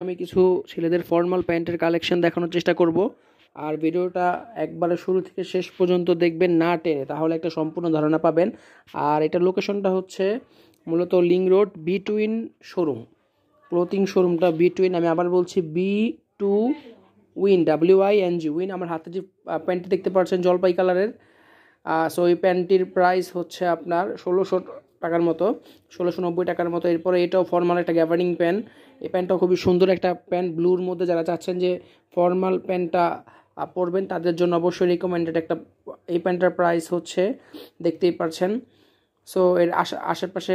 আমি কিছু ছেলেদের ফর্মাল প্যান্টের কালেকশন দেখানোর চেষ্টা করব। আর ভিডিওটা একবারে শুরু থেকে শেষ পর্যন্ত দেখবেন না টেনে, তাহলে একটা সম্পূর্ণ ধারণা পাবেন। আর এটা লোকেশনটা হচ্ছে মূলত link road between showroom, clothing শোরুমটা বিটুইন, আমি আবার বলছি B2 উইন, WING উইন। আমার হাতে যে প্যান্টটি দেখতে পাচ্ছেন জলপাই কালারের, সো এই প্যান্টটির প্রাইস হচ্ছে আপনার 1600 টাকার মতো, 1690 টাকার মতো। এরপরে এটাও ফর্মাল একটা গ্যাভারিং প্যান্ট। এই প্যান্টটাও খুবই সুন্দর একটা প্যান্ট, ব্লুর মধ্যে। যারা চাচ্ছেন যে ফর্মাল প্যান্টটা পরবেন তাদের জন্য অবশ্যই রিকমেন্ডেড একটা। এই প্যান্টটার প্রাইস হচ্ছে দেখতেই পাচ্ছেন, সো এর আশেপাশে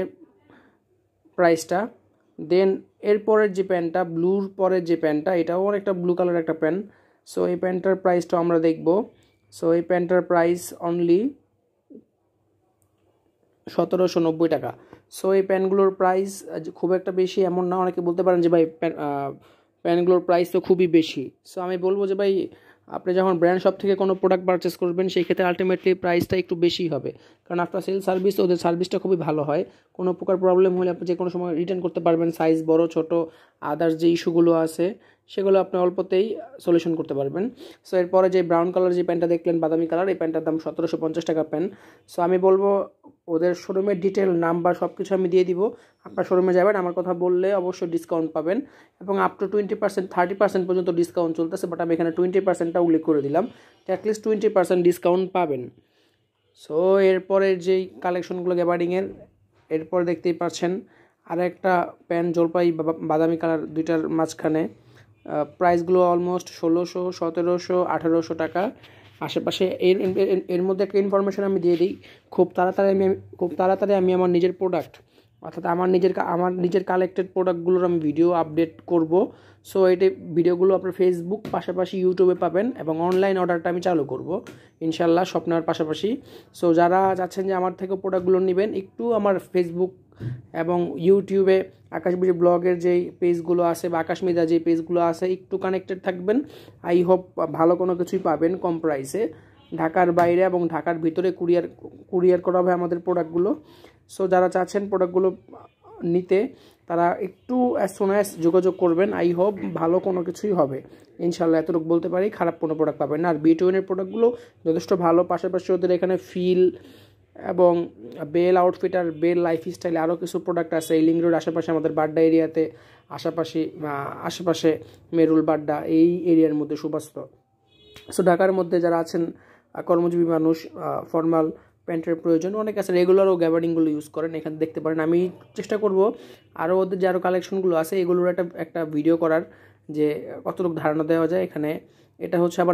প্রাইসটা। দেন এরপরের যে প্যান্টটা, ব্লুর পরের যে প্যান্টটা, এটাও একটা ব্লু কালার একটা প্যান্ট। সো এই প্যান্টটার প্রাইসটা আমরা দেখব। সো এই প্যান্টটার প্রাইস অনলি 1790 টাকা। সো এই প্যান্টগুলোর প্রাইস খুব একটা বেশি এমন না। অনেকে বলতে পারেন যে ভাই প্যান্টগুলোর প্রাইস তো খুবই বেশি। সো আমি বলবো যে ভাই, আপনি যখন ব্র্যান্ড শপ থেকে কোনো প্রোডাক্ট পারচেস করবেন সেই ক্ষেত্রে আলটিমেটলি প্রাইসটা একটু বেশি হবে, কারণ আফটার সেল সার্ভিস ওদের সার্ভিসটা খুবই ভালো হয়। কোনো প্রকার প্রবলেম হলে আপনি যে কোনো সময় রিটার্ন করতে পারবেন। সাইজ বড় ছোট আদার্স যে ইস্যুগুলো আছে সেগুলো আপনি অল্পতেই সলিউশন করতে পারবেন। সো এরপরে যে ব্রাউন কালার যে প্যান্টটা দেখলেন, বাদামি কালার, এই প্যান্টটার দাম 1750 টাকা প্যান্ট। সো আমি বলবো ওদের শোরুমের ডিটেল নাম্বার সব কিছু আমি দিয়ে দিব। আপনার শোরুমে যাবেন, আমার কথা বললে অবশ্যই ডিসকাউন্ট পাবেন, এবং আপ টু 20% 30% পর্যন্ত ডিসকাউন্ট চলতেছে। বাট আমি এখানে 20%টা উল্লেখ করে দিলাম, অ্যাটলিস্ট 20% ডিসকাউন্ট পাবেন। সো এরপরের যেই কালেকশনগুলো গ্যাবার্ডিংয়ের, এরপর দেখতেই পাচ্ছেন আর একটা প্যান্ট জলপাই বাদামি কালার, দুইটার মাঝখানে। প্রাইসগুলো অলমোস্ট 1600, 1700, 1800 টাকা আশেপাশে। এর মধ্যে একটা ইনফরমেশন আমি দিয়ে দিই, খুব তাড়াতাড়ি আমি আমার নিজের প্রোডাক্ট, অর্থাৎ আমার নিজের কালেক্টেড প্রোডাক্টগুলোর আমি ভিডিও আপডেট করব। সো এটি ভিডিওগুলো আপনার ফেসবুক পাশাপাশি ইউটিউবে পাবেন, এবং অনলাইন অর্ডারটা আমি চালু করব ইনশাল্লাহ সব নেওয়ার পাশাপাশি। সো যারা চাচ্ছেন যে আমার থেকে প্রোডাক্টগুলো নেবেন, একটু আমার ফেসবুক এবং ইউটিউবে আকাশবিড়ি ব্লগের যেই পেজগুলো আছে বা আকাশ মিডিয়া যে পেজগুলো আছে একটু কানেক্টেড থাকবেন। আই হোপ ভালো কোনো কিছুই পাবেন কম প্রাইসে। ঢাকার বাইরে এবং ঢাকার ভিতরে কুরিয়ার করা হবে আমাদের প্রোডাক্টগুলো। সো যারা চাচ্ছেন প্রোডাক্টগুলো নিতে, তারা একটু অ্যাজ সুন অ্যাজ যোগাযোগ করবেন। আই হোপ ভালো কোনো কিছুই হবে ইনশাল্লাহ, এতটুকু বলতে পারি। খারাপ কোনো প্রোডাক্ট পাবেন না। আর B2N-এর প্রোডাক্টগুলো যথেষ্ট ভালো, পাশাপাশি ওদের এখানে ফিল এবং বেল আউটফিট আর বেল লাইফস্টাইলে আরও কিছু প্রোডাক্ট আছে এই লিংক রোড আশেপাশে, আমাদের বাড্ডা এরিয়াতে, আশেপাশে মেরুল বাড্ডা এই এরিয়ার মধ্যে সুবাস্ত। সো ঢাকার মধ্যে যারা আছেন কর্মজীবী মানুষ, ফর্মাল প্যান্টের প্রয়োজন অনেক আছে, রেগুলারও গ্যাবার্ডিংগুলো ইউজ করেন, এখানে দেখতে পারেন। আমি চেষ্টা করব আরও ওদের যে আরও কালেকশনগুলো আছে এগুলোর একটা ভিডিও করার, যে কতটুকু ধারণা দেওয়া যায় এখানে। এটা হচ্ছে আবার